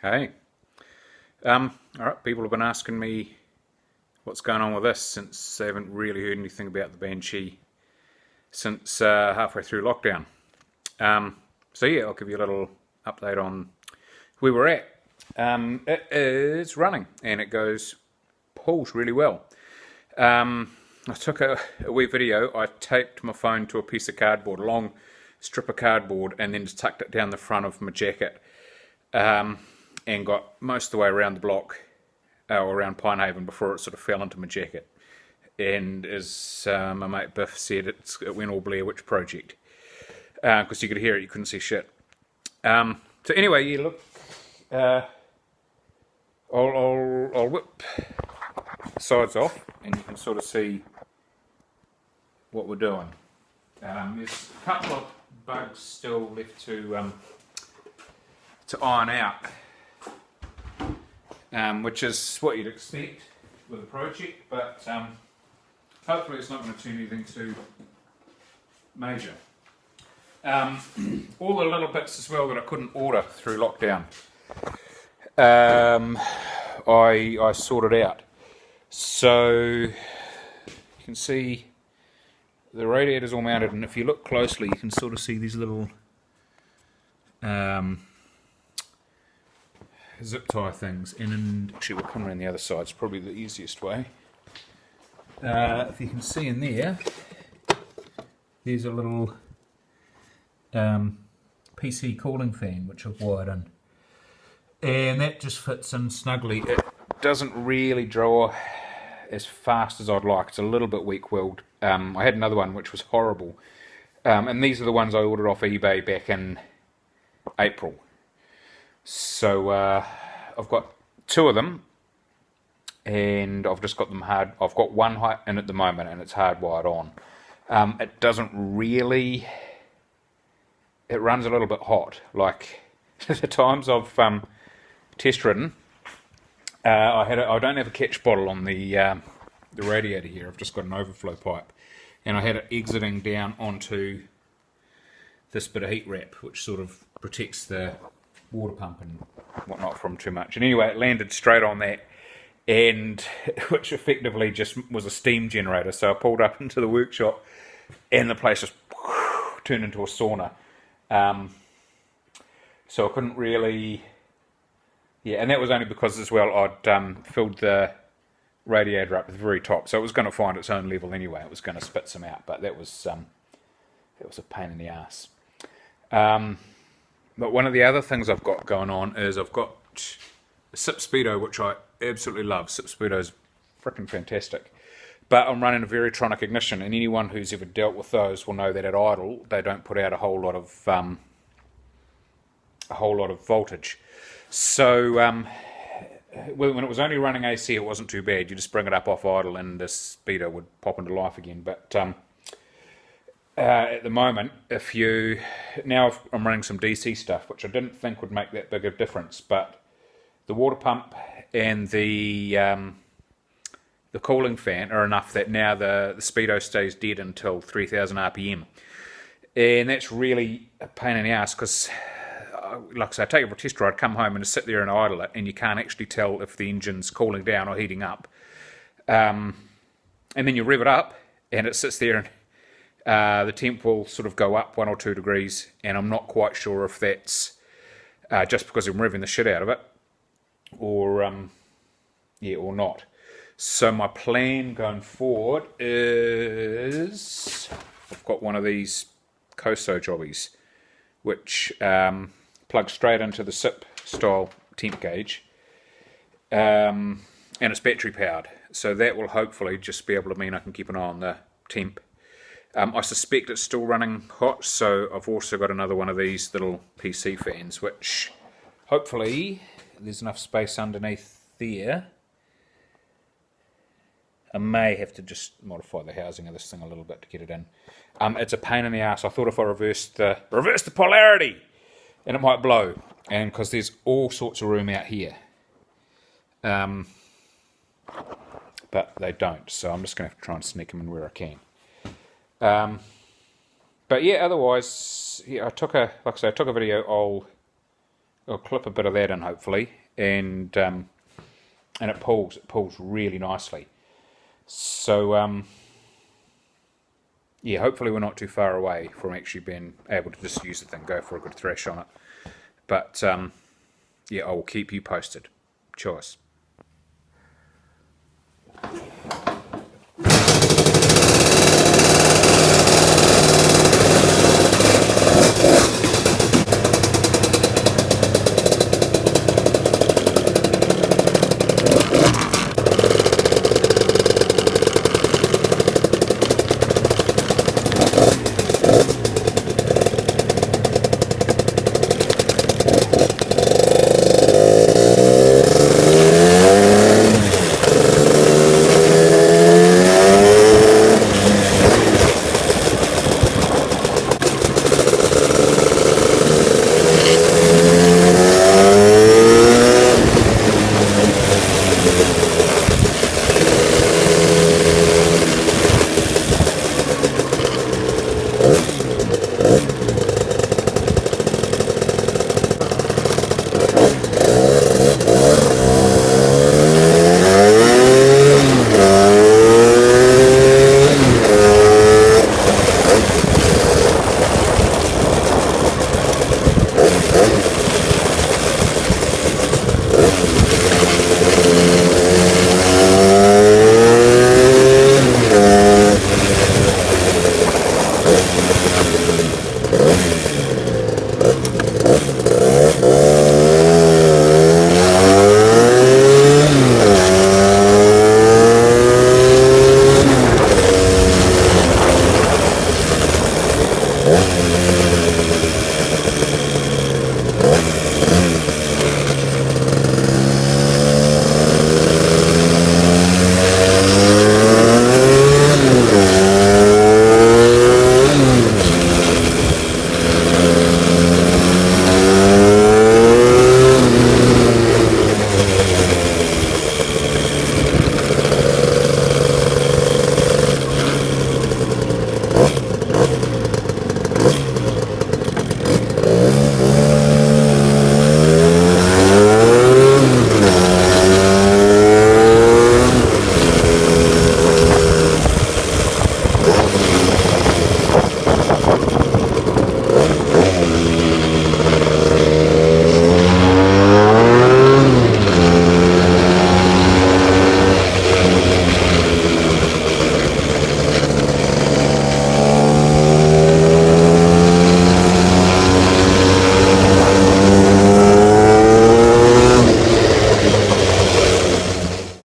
Hey, alright, people have been asking me what's going on with this since they haven't really heard anything about the Banshee since halfway through lockdown. So yeah, I'll give you a little update on where we're at. It is running and it pulls really well. I took a wee video. I taped my phone to a piece of cardboard, a long strip of cardboard, and then just tucked it down the front of my jacket. And got most of the way around the block, or around Pinehaven, before it sort of fell into my jacket. And as my mate Biff said, it went all Blair Witch Project. Because you could hear it, you couldn't see shit. So anyway, yeah, look, I'll whip the sides off, and you can sort of see what we're doing. There's a couple of bugs still left to iron out. Which is what you'd expect with a project, but hopefully it's not going to turn anything too major. All the little bits as well that I couldn't order through lockdown, I sorted out. So you can see the radiator's all mounted, and if you look closely, you can sort of see these little zip tie things, and actually we'll come around the other side, it's probably the easiest way. If you can see in there, there's a little PC cooling fan which I've wired in, and that just fits in snugly. It doesn't really draw as fast as I'd like, it's a little bit weak-willed. I had another one which was horrible, and these are the ones I ordered off eBay back in April. So I've got two of them, and I've just got them hard. I've got one in at the moment, and it's hardwired on. It doesn't really. It runs a little bit hot. Like the times I've test ridden, I don't have a catch bottle on the radiator here. I've just got an overflow pipe, and I had it exiting down onto this bit of heat wrap, which sort of protects the water pump and whatnot from too much. And anyway, it landed straight on that, and which effectively just was a steam generator. So I pulled up into the workshop, and the place just turned into a sauna. So I couldn't really, and that was only because as well I'd filled the radiator up at the very top, so it was going to find its own level anyway. It was going to spit some out, but that was a pain in the ass. But one of the other things I've got going on is I've got a SIP Speedo, which I absolutely love. SIP Speedo's freaking fantastic. But I'm running a Veritonic ignition, and anyone who's ever dealt with those will know that at idle they don't put out a whole lot of voltage. So when it was only running AC, it wasn't too bad. You just bring it up off idle, and the speedo would pop into life again. But at the moment, now I'm running some DC stuff, which I didn't think would make that big of a difference, but the water pump and the cooling fan are enough that now the speedo stays dead until 3000 RPM, and that's really a pain in the ass because, like I say, I take it for a test ride, come home and just sit there and idle it, and you can't actually tell if the engine's cooling down or heating up, and then you rev it up and it sits there and the temp will sort of go up 1 or 2 degrees, and I'm not quite sure if that's just because I'm revving the shit out of it, or or not. So my plan going forward is I've got one of these Coso jobbies, which plugs straight into the SIP style temp gauge, and it's battery powered. So that will hopefully just be able to mean I can keep an eye on the temp. I suspect it's still running hot, so I've also got another one of these little PC fans, which hopefully there's enough space underneath there. I may have to just modify the housing of this thing a little bit to get it in. It's a pain in the ass. I thought if I reversed the polarity, and it might blow, and because there's all sorts of room out here. But they don't, so I'm just going to have to try and sneak them in where I can. But yeah, otherwise, I took a video. I'll I'll clip a bit of that in hopefully, and it pulls really nicely. So yeah, hopefully we're not too far away from actually being able to just use the thing, go for a good thresh on it. But yeah, I will keep you posted. Cheers.